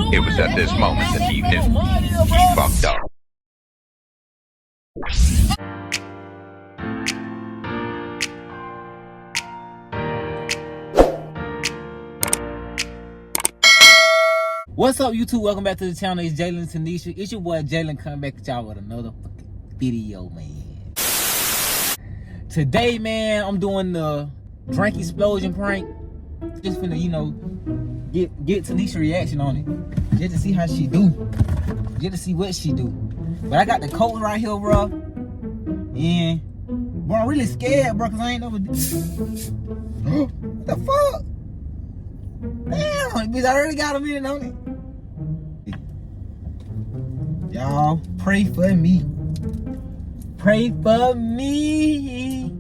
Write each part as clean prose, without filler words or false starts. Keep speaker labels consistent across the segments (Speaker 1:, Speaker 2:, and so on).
Speaker 1: It was at this moment that he knew he fucked up.
Speaker 2: What's up, YouTube? Welcome back to the channel. It's Jalen Tanisha. It's your boy Jalen coming back at y'all with another fucking video, man. Today, man, I'm doing the drink explosion prank. Just finna, you know, get Tanisha reaction on it. Just to see how she do. Just to see what she do. But I got the coat right here, bro. And, bro, I'm really scared, bro, because I ain't never do. What the fuck? Damn, bitch, I already got a minute on it. Y'all, pray for me. Pray for me.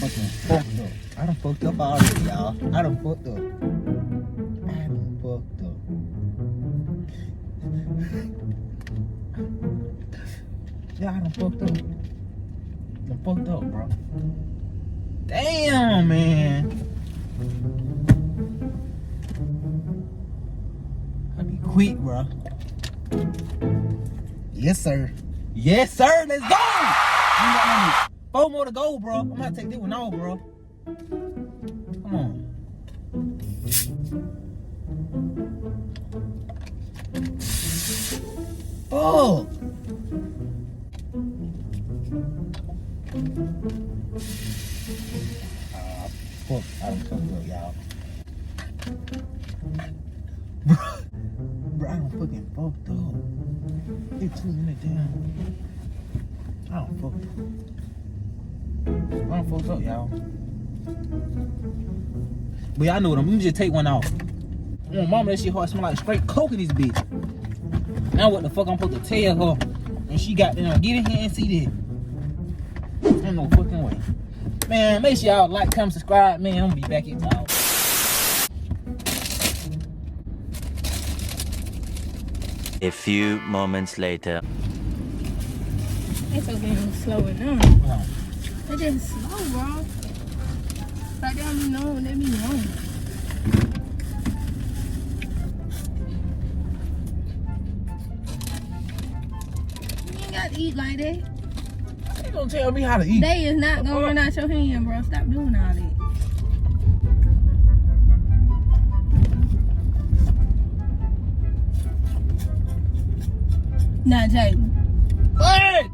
Speaker 2: Fucking fucked up. I done fucked up already, y'all. I done fucked up. Yeah, I done fucked up. Done fucked up, bro. Damn, man. I be quick, bro. Yes, sir. Yes, sir. Let's go. You got 4 more to go, bro. I'm gonna take this one off, bro. Come on. Oh. Fuck, I done fucked up, y'all. Bro, I done fucking fucked up. It's 2 minutes down. I done fucked up. I done fucked up, y'all. But y'all know what, I'm gonna just take one off. Oh, mama, that shit hard smell like straight coke in this bitch. Now what the fuck I'm supposed to tell her? And she got them, get in here and see this. Ain't no fucking way. Man, make sure y'all like, comment, subscribe. Man, I'm gonna be back at y'all.
Speaker 3: A few moments later.
Speaker 4: It's okay, I'm slowing down.
Speaker 2: Wow.
Speaker 4: It just slow, bro. Like, they don't be known, they be known. You ain't got to eat like that.
Speaker 2: You gonna tell me how to eat?
Speaker 4: They is not gonna run out your hand, bro. Stop doing all that. Nah, Jayden.
Speaker 2: Hey!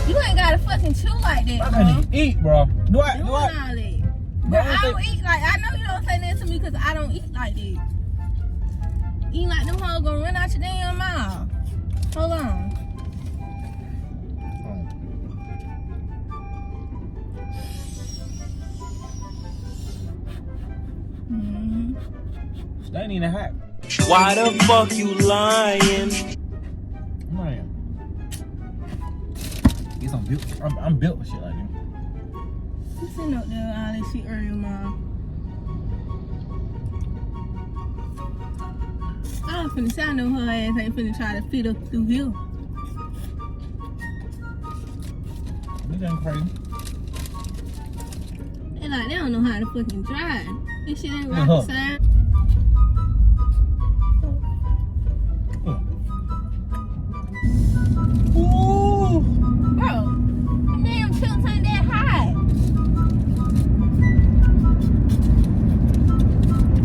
Speaker 4: You ain't gotta fucking chew like that,
Speaker 2: I
Speaker 4: bro.
Speaker 2: can't eat, bro. Do I?
Speaker 4: Doing
Speaker 2: Do
Speaker 4: all
Speaker 2: I?
Speaker 4: that. Bro, I don't eat like, I know you don't say that to me because I don't eat like that. Eat like them hoes gonna run out your damn mouth. Hold on.
Speaker 2: That ain't even hot.
Speaker 3: Why the fuck you lying?
Speaker 2: Man. Guess I'm built. I'm built for shit like that.
Speaker 4: You sitting up there all that shit earlier, mom. I was finna say, I know her ass ain't finna try to fit up through here.
Speaker 2: This ain't crazy.
Speaker 4: They like, they don't know how to fucking drive. This shit ain't rocket science.
Speaker 2: Ooh.
Speaker 4: Bro, the damn chips ain't that high.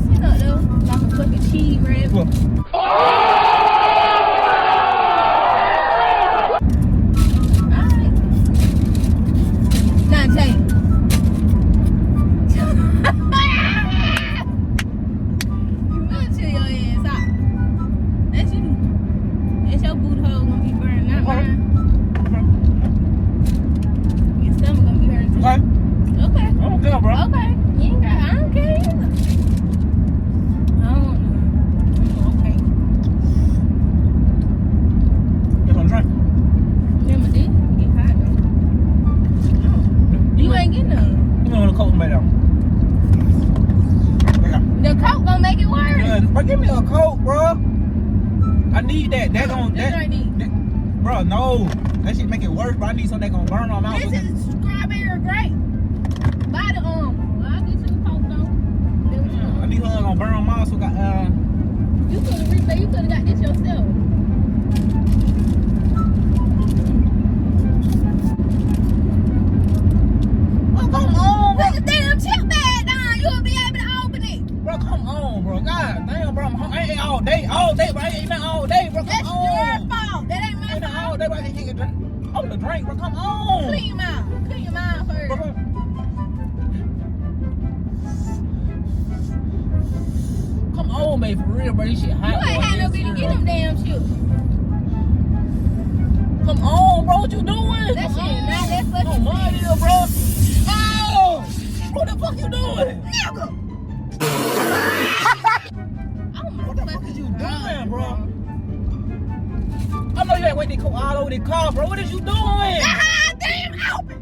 Speaker 4: Sit up though, like a fucking cheese rabbit. Alright. Now, Jay. You better chill your ass out. That's you. That's your boot hole gonna be burning, not mine. Your stomach gonna be hurting too.
Speaker 2: Okay.
Speaker 4: Okay.
Speaker 2: I don't care, bro.
Speaker 4: Okay. You ain't got, I don't care either. I don't know. Okay.
Speaker 2: Get some drink.
Speaker 4: Remember this? Get hot though. You ain't getting none.
Speaker 2: Give me one of the coke back down.
Speaker 4: The coke gonna make it worse.
Speaker 2: Yeah, bro, give me a coke, bro. I need that. That gon'
Speaker 4: That's what I need.
Speaker 2: Bro, no. That shit make it worse, but I need something that gonna burn on my mouth.
Speaker 4: This is strawberry or grape.
Speaker 2: got
Speaker 4: You could have replay. You could have got this yourself.
Speaker 2: oh, come on, bro.
Speaker 4: Put the damn chip bag down. You'll be able to open it.
Speaker 2: Bro, come on, bro. God damn, bro. I ain't all day, bro. I ain't not all day, bro. Come
Speaker 4: That's
Speaker 2: on.
Speaker 4: your fault. That ain't my
Speaker 2: Ain't not all
Speaker 4: fault.
Speaker 2: day, bro. I can get a drink. Oh, the drink, bro. Come on.
Speaker 4: Clean your mouth. Clean your mouth
Speaker 2: Bro,
Speaker 4: first.
Speaker 2: bro. Come on, man, for real, bro. This shit hot.
Speaker 4: You ain't
Speaker 2: bro.
Speaker 4: had no
Speaker 2: This
Speaker 4: be to
Speaker 2: shit,
Speaker 4: get
Speaker 2: bro.
Speaker 4: them damn shoes.
Speaker 2: Come on, bro. What you doing?
Speaker 4: That
Speaker 2: Come
Speaker 4: shit
Speaker 2: on.
Speaker 4: not that fucking
Speaker 2: Come on,
Speaker 4: big.
Speaker 2: here, bro. Oh! What the fuck you doing?
Speaker 4: Nigga.
Speaker 2: What the fuck is you doing, bro? I know you ain't waiting to come all over the car, bro. What is you doing?
Speaker 4: Ah, damn open.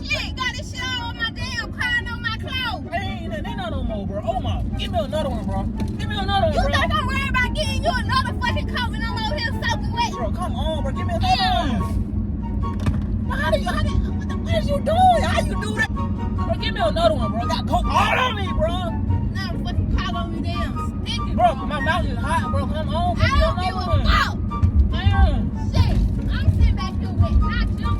Speaker 4: Shit, got this shit all on my damn car and on my clothes.
Speaker 2: Ain't not no more, bro. Oh my, give me another one, bro. Give me another one,
Speaker 4: You
Speaker 2: bro.
Speaker 4: think I'm worried about getting you another fucking coat and I'm over here soaking wet?
Speaker 2: Bro, come on, bro. Give me another
Speaker 4: Yeah.
Speaker 2: one. Bro, what is you doing? How you do that? Bro, give me another one, bro. Got coke all on me, bro.
Speaker 4: Now the fucking car on me damn stinking.
Speaker 2: Bro, my mouth is hot, bro. Come on,
Speaker 4: I
Speaker 2: give me
Speaker 4: don't give
Speaker 2: another
Speaker 4: a
Speaker 2: one.
Speaker 4: fuck.
Speaker 2: Damn.
Speaker 4: Shit, I'm sitting back here wet, not you.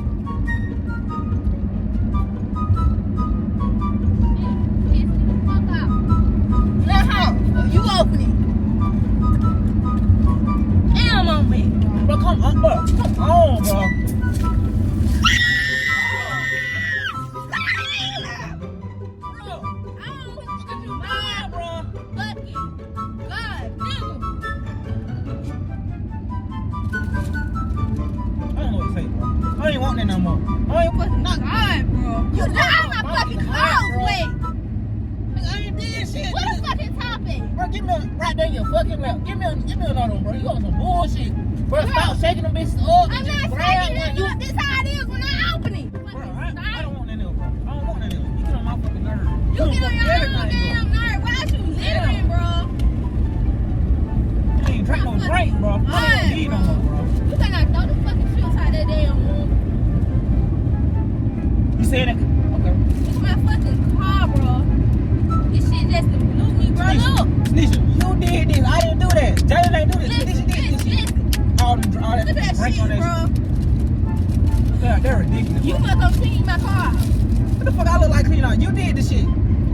Speaker 4: Shit, piss me the fuck off. Now how? You open it. Damn on me.
Speaker 2: Bro, come on, bro. Come on, bro. Bro,
Speaker 4: I don't know what you
Speaker 2: nah,
Speaker 4: doing,
Speaker 2: bro.
Speaker 4: fucking God, nigga.
Speaker 2: I don't know what to say, bro. I ain't want that no more. I ain't fucking not.
Speaker 4: God, bro. You know all my fucking clothes wet.
Speaker 2: I ain't did shit.
Speaker 4: What the fucking topic?
Speaker 2: Bro, give me right there in your fucking lap. Give me another one, bro. You on some bullshit. Bro, stop shaking them bitches up.
Speaker 4: I'm
Speaker 2: Just
Speaker 4: not
Speaker 2: grab
Speaker 4: saying
Speaker 2: one.
Speaker 4: it. Look, this how it is when I open it.
Speaker 2: Bro, I don't want that nigga, bro. I don't want that nigga. You get on my fucking nerve.
Speaker 4: You get on your own
Speaker 2: everything,
Speaker 4: damn nerve. Why you littering, bro?
Speaker 2: bro. I ain't drink no drink, bro. I don't need no more, bro.
Speaker 4: You better throw the fucking shoes out that damn room.
Speaker 2: You saying that? Okay.
Speaker 4: Look at my fucking car, bro. This shit just blew me, bro. Look.
Speaker 2: Nisha, you did this. I didn't do that. Jalen ain't do this.
Speaker 4: Listen,
Speaker 2: Nisha did this shit.
Speaker 4: listen.
Speaker 2: All that
Speaker 4: Look at that
Speaker 2: drink
Speaker 4: shit,
Speaker 2: on that
Speaker 4: bro.
Speaker 2: shit. They're ridiculous,
Speaker 4: You
Speaker 2: bro.
Speaker 4: must have cleaned my car.
Speaker 2: What the fuck I look like clean out? You did the shit.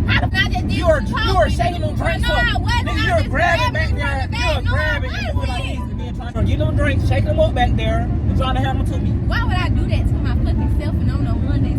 Speaker 4: How the I just did
Speaker 2: You were
Speaker 4: the
Speaker 2: shaking them drinks
Speaker 4: No,
Speaker 2: up.
Speaker 4: I wasn't.
Speaker 2: Nigga,
Speaker 4: I
Speaker 2: you were
Speaker 4: just
Speaker 2: grabbing back
Speaker 4: grabbed
Speaker 2: there.
Speaker 4: it from the
Speaker 2: You were
Speaker 4: bag. No,
Speaker 2: grabbing
Speaker 4: I
Speaker 2: and doing like
Speaker 4: wasn't.
Speaker 2: this. And then trying to get them drinks, shaking them up back there, and trying to hand them to me.
Speaker 4: Why would I do that to my fucking self and on a Monday